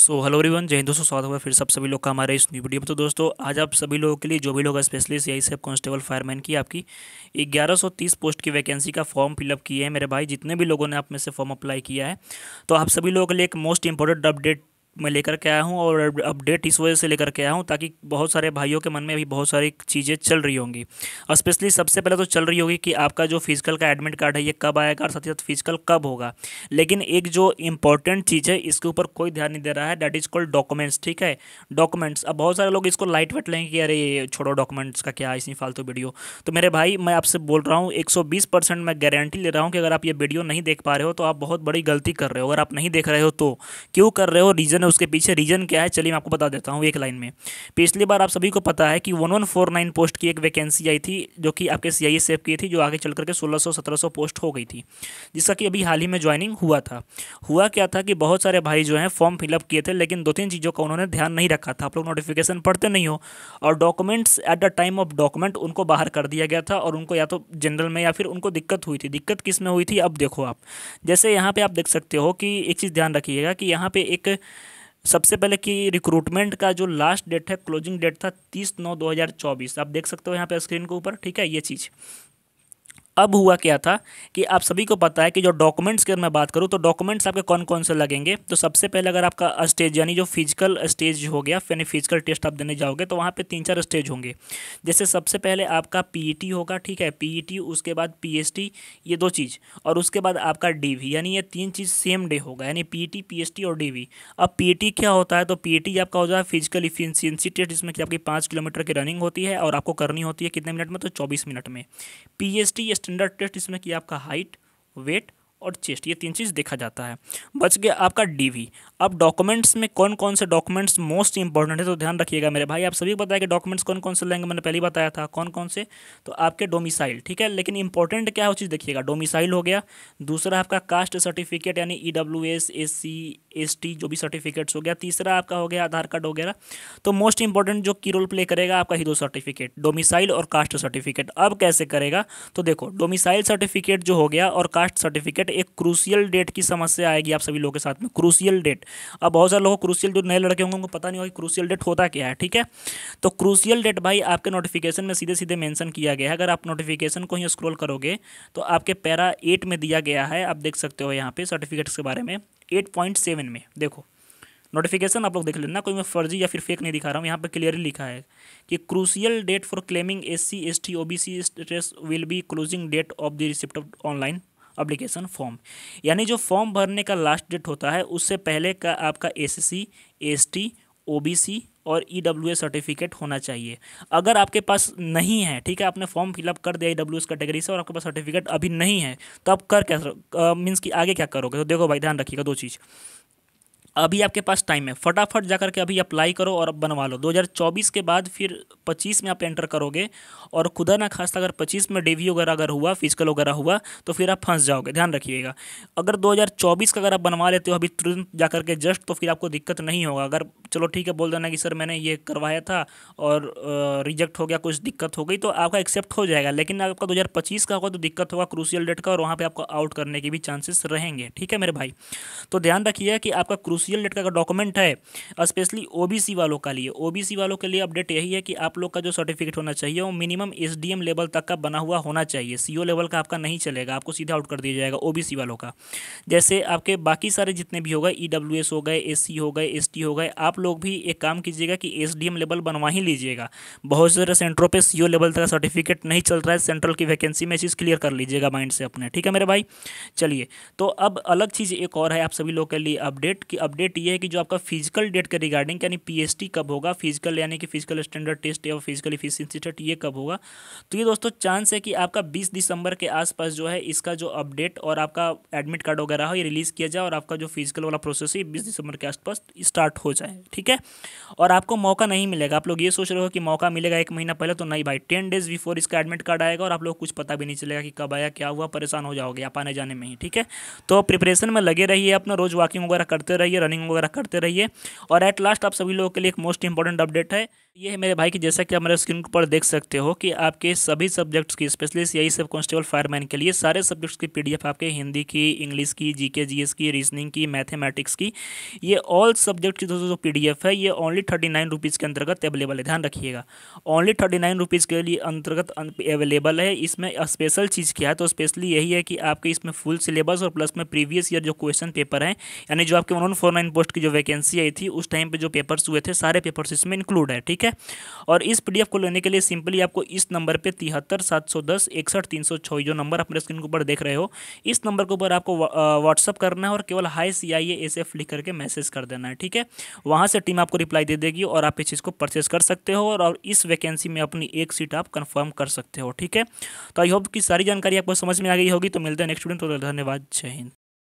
Hello everyone, जय हिंद दोस्तों। स्वागत हुआ फिर सब सभी लोग का हमारे इस न्यू वीडियो में। तो दोस्तों आज आप सभी लोगों के लिए जो भी लोग स्पेशली सीआईएसएफ कांस्टेबल फायरमैन की आपकी 1130 पोस्ट की वैकेंसी का फॉर्म फिलअप किए हैं मेरे भाई। जितने भी लोगों ने आप में से फॉर्म अप्लाई किया है, तो आप सभी लोगों के लिए एक मोस्ट इंपॉर्टेंट अपडेट मैं लेकर के आया हूं। और अपडेट इस वजह से लेकर के आया हूं ताकि बहुत सारे भाइयों के मन में अभी बहुत सारी चीज़ें चल रही होंगी। स्पेशली सबसे पहले तो चल रही होगी कि आपका जो फिजिकल का एडमिट कार्ड है ये कब आएगा और साथ ही साथ फिजिकल कब होगा। लेकिन एक जो इंपॉर्टेंट चीज़ है इसके ऊपर कोई ध्यान नहीं दे रहा है, दैट इज कॉल्ड डॉक्यूमेंट्स। ठीक है, डॉक्यूमेंट्स। अब बहुत सारे लोग इसको लाइट वेट लेंगे कि अरे ये छोड़ो, डॉक्यूमेंट्स का क्या, इसी फालतू वीडियो। तो मेरे भाई मैं आपसे बोल रहा हूँ 120% मैं गारंटी ले रहा हूँ कि अगर आप ये वीडियो नहीं देख पा रहे हो तो आप बहुत बड़ी गलती कर रहे हो। अगर आप नहीं देख रहे हो तो क्यों कर रहे हो, रीज़न है उसके पीछे। रीज़न क्या है चलिए मैं आपको बता देता हूँ एक लाइन में। पिछली बार आप सभी को पता है कि 1149 पोस्ट की एक वैकेंसी आई थी जो कि आपके सीआईएसएफ की थी, जो आगे चल करके 1600-1700 पोस्ट हो गई थी, जिसका कि अभी हाल ही में ज्वाइनिंग हुआ था। हुआ क्या था कि बहुत सारे भाई जो हैं फॉर्म फिलअप किए थे, लेकिन दो तीन चीज़ों का उन्होंने ध्यान नहीं रखा था। आप लोग नोटिफिकेशन पढ़ते नहीं हो, और documents at the time of document उनको बाहर कर दिया गया था, और उनको या तो जनरल में या फिर उनको दिक्कत हुई थी। दिक्कत किस में हुई थी अब देखो आप। जैसे यहाँ पे आप देख सकते हो कि एक चीज़ ध्यान रखिएगा कि यहाँ पे एक सबसे पहले कि रिक्रूटमेंट का जो लास्ट डेट है, क्लोजिंग डेट था 30/9/2024। आप देख सकते हो यहाँ पे स्क्रीन के ऊपर। ठीक है, ये चीज़। अब हुआ क्या था कि आप सभी को पता है कि जो डॉक्यूमेंट्स की अगर मैं बात करूं तो डॉक्यूमेंट्स आपके कौन कौन से लगेंगे। तो सबसे पहले अगर आपका स्टेज यानी जो फिजिकल स्टेज हो गया, यानी फिजिकल टेस्ट आप देने जाओगे तो वहाँ पे 3-4 स्टेज होंगे। जैसे सबसे पहले आपका पीईटी होगा, ठीक है, पीईटी, उसके बाद पीएसटी, ये दो चीज़, और उसके बाद आपका डीवी, यानी ये तीन चीज़ सेम डे होगा, यानी पीईटी, पीएसटी और डीवी। अब पीईटी क्या होता है, तो पीईटी आपका हो जाए फिजिकल इफिशियंसी टेस्ट, जिसमें कि आपकी 5 किलोमीटर की रनिंग होती है और आपको करनी होती है कितने मिनट में, तो 24 मिनट में। पीएसटी स्टैंडर्ड टेस्ट, इसमें कि आपका हाइट, वेट और चेस्ट, ये तीन चीज़ देखा जाता है। बच गया आपका डीवी। अब डॉक्यूमेंट्स में कौन कौन से डॉक्यूमेंट्स मोस्ट इंपॉर्टेंट है, तो ध्यान रखिएगा मेरे भाई। आप सभी को पता है कि डॉक्यूमेंट्स कौन कौन से लेंगे, मैंने पहले ही बताया था कौन कौन से। तो आपके डोमिसाइल, ठीक है, लेकिन इंपॉर्टेंट क्या है वो चीज़ देखिएगा। डोमिसाइल हो गया, दूसरा आपका कास्ट सर्टिफिकेट यानी ईडब्ल्यूएस, एससी, एसटी जो भी सर्टिफिकेट्स हो गया, तीसरा आपका हो गया आधार कार्ड वगैरह। तो मोस्ट इंपॉर्टेंट जो की रोल प्ले करेगा आपका ही दो सर्टिफिकेट, डोमिसाइल और कास्ट सर्टिफिकेट। अब कैसे करेगा, तो देखो डोमिसाइल सर्टिफिकेट जो हो गया और कास्ट सर्टिफिकेट, एक क्रूशियल डेट की समस्या आएगी आप सभी लोगों के साथ में, क्रूशियल डेट। अब बहुत सारे लोगों को क्रूशियल, जो नए लड़के होंगे उनको पता नहीं होगा कि क्रूशियल डेट होता क्या है। ठीक है, तो क्रूशियल डेट भाई आपके नोटिफिकेशन में सीधे सीधे मेंशन किया गया है। अगर आप नोटिफिकेशन को ही स्क्रॉल करोगे तो आपके पैरा 8 में दिया गया है, आप देख सकते हो यहाँ पे सर्टिफिकेट्स के बारे में 8.7 में। देखो नोटिफिकेशन आप लोग देख लेना, कोई मैं फर्जी या फिर फेक नहीं दिखा रहा हूँ। यहाँ पे क्लियरली लिखा है कि crucial date for claiming SC, ST, OBC status will be closing date of the receipt of online application form. यानी जो फॉर्म भरने का लास्ट डेट होता है उससे पहले का आपका एससी, एसटी, ओबीसी और ईडब्ल्यूएस सर्टिफिकेट होना चाहिए। अगर आपके पास नहीं है, ठीक है, आपने फॉर्म फिलअप कर दिया ईडब्ल्यूएस कैटेगरी से और आपके पास सर्टिफिकेट अभी नहीं है, तो आप कर क्या मीन्स कि आगे क्या करोगे। तो देखो भाई ध्यान रखिएगा दो चीज़। अभी आपके पास टाइम है, फटाफट जा करके अभी अप्लाई करो और अब बनवा लो। 2024 के बाद फिर 25 में आप एंटर करोगे, और खुदा ना खास्ता अगर 25 में डीवी वगैरह अगर हुआ, फिजिकल वगैरह हुआ, तो फिर आप फंस जाओगे। ध्यान रखिएगा, अगर 2024 का अगर आप बनवा लेते हो अभी तुरंत जा करके जस्ट, तो फिर आपको दिक्कत नहीं होगा। अगर चलो ठीक है बोल देना कि सर मैंने ये करवाया था और रिजेक्ट हो गया, कुछ दिक्कत हो गई, तो आपका एक्सेप्ट हो जाएगा। लेकिन आपका 2025 का होगा तो दिक्कत होगा क्रूशियल डेट का, और वहाँ पर आपको आउट करने के भी चांसेस रहेंगे। ठीक है मेरे भाई, तो ध्यान रखिए कि आपका क्रूशियल डेट का डॉक्यूमेंट है, स्पेशली ओबीसी वालों के लिए। ओबीसी वालों के लिए अपडेट यही है कि आप लोग का जो सर्टिफिकेट होना चाहिए वो मिनिमम एसडीएम लेवल तक का बना हुआ होना चाहिए। सीओ लेवल का आपका नहीं चलेगा, आपको सीधा आउट कर दिया जाएगा ओबीसी वालों का। जैसे आपके बाकी सारे जितने भी हो गए, ईडब्ल्यूएस हो गए, एससी हो गए, एसटी हो गए, आप लोग भी एक काम कीजिएगा कि एसडीएम लेवल बनवा ही लीजिएगा। बहुत सारे सेंटरों पे सीओ लेवल तक सर्टिफिकेट नहीं चल रहा है, सेंट्रल की वैकेंसी में चीज़ क्लियर कर लीजिएगा माइंड से अपने। ठीक है मेरे भाई, चलिए। तो अब अलग चीज़ एक और है आप सभी लोग के लिए अपडेट की। अपडेट ये है कि जो आपका फिजिकल डेट के रिगार्डिंग, यानी पीएसटी कब होगा, फिजिकल यानी कि फिजिकल स्टैंडर्ड टेस्ट या फिजिकल इफिशिएंसी टेस्ट, ये कब होगा। तो ये दोस्तों चांस है कि आपका 20 दिसंबर के आसपास जो है इसका जो अपडेट और आपका एडमिट कार्ड वगैरह हो ये रिलीज़ किया जाए, और आपका जो फिजिकल वाला प्रोसेस है 20 दिसंबर के आसपास स्टार्ट हो जाए। ठीक है, और आपको मौका नहीं मिलेगा। आप लोग ये सोच रहे हो कि मौका मिलेगा 1 महीना पहले, तो नहीं भाई, 10 डेज बिफोर इसका एडमिट कार्ड आएगा और आप लोग कुछ पता भी नहीं चलेगा कि कब आया, क्या हुआ, परेशान हो जाओगे आप आने जाने में ही। ठीक है, तो प्रिपरेशन में लगे रहिए, अपना रोज़ वॉकिंग वगैरह करते रहिए, रनिंग वगैरह करते रहिए। और एट लास्ट आप सभी लोगों के लिए एक मोस्ट इंपॉर्टेंट अपडेट है। ये है मेरे भाई कि जैसा कि आप मेरे स्क्रीन पर देख सकते हो कि आपके सभी सब्जेक्ट्स की, स्पेशली यही सब कांस्टेबल फायरमैन के लिए सारे सब्जेक्ट्स की पीडीएफ आपके हिंदी की, इंग्लिश की, जीके जीएस की, रीजनिंग की, मैथमेटिक्स की, ये ऑल सब्जेक्ट की दोस्तों जो पीडीएफ है ये ओनली 39 रुपीज़ के अंतर्गत अवेलेबल है। ध्यान रखिएगा, ओनली 39 रुपीज़ के लिए अंतर्गत अवेलेबल है। इसमें स्पेशल चीज़ क्या है, तो स्पेशली यही है कि आपके इसमें फुल सिलेबस और प्लस में प्रीवियस ईयर जो क्वेश्चन पेपर हैं, यानी जो आपके 1149 पोस्ट की जो वैकेंसी आई थी उस टाइम पे जो पेपर्स हुए थे सारे पेपर्स इसमें इंक्लूड है। ठीक है, और इस पीडीएफ को लेने के लिए सिंपली आपको इस नंबर पे 73 710 61 306 जो नंबर अपने स्क्रीन के ऊपर देख रहे हो, इस नंबर के ऊपर आपको व्हाट्सअप करना है और केवल हाई CIASF लिख करके मैसेज कर देना है। ठीक है, वहाँ से टीम आपको रिप्लाई दे देगी और आप इस चीज़ को परचेस कर सकते हो और इस वैकेंसी में अपनी एक सीट आप कंफर्म कर सकते हो। ठीक है, तो आई होप कि सारी जानकारी आपको समझ में आ गई होगी। तो मिलते हैं नेक्स्ट वीडियो, तो धन्यवाद, जय हिंद।